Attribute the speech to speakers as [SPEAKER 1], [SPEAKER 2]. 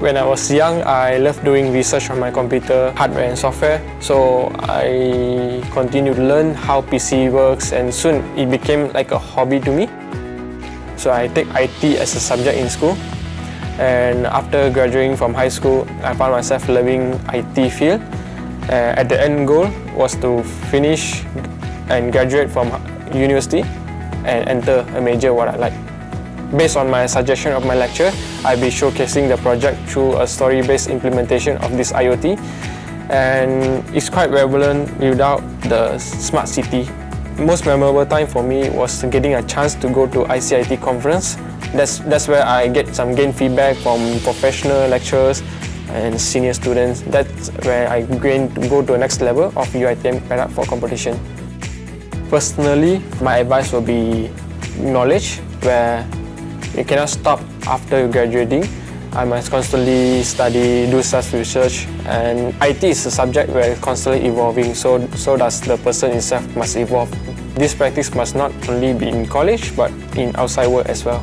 [SPEAKER 1] When I was young, I loved doing research on my computer, hardware and software. So I continued to learn how PC works, and soon it became like a hobby to me. So I take IT as a subject in school. And after graduating from high school, I found myself loving IT field. At the end goal was to finish and graduate from university and enter a major what I like. Based on my suggestion of my lecturer, I'll be showcasing the project through a story-based implementation of this IoT, and it's quite relevant without the smart city. Most memorable time for me was getting a chance to go to ICIT conference. That's where I get some gain feedback from professional lecturers and senior students. That's where I go to the next level of UiTM Perak for competition. Personally, my advice will be knowledge, where you cannot stop after graduating. I must constantly study, do self-research, and IT is a subject where it's constantly evolving, so does the person itself must evolve. This practice must not only be in college, but in outside world as well.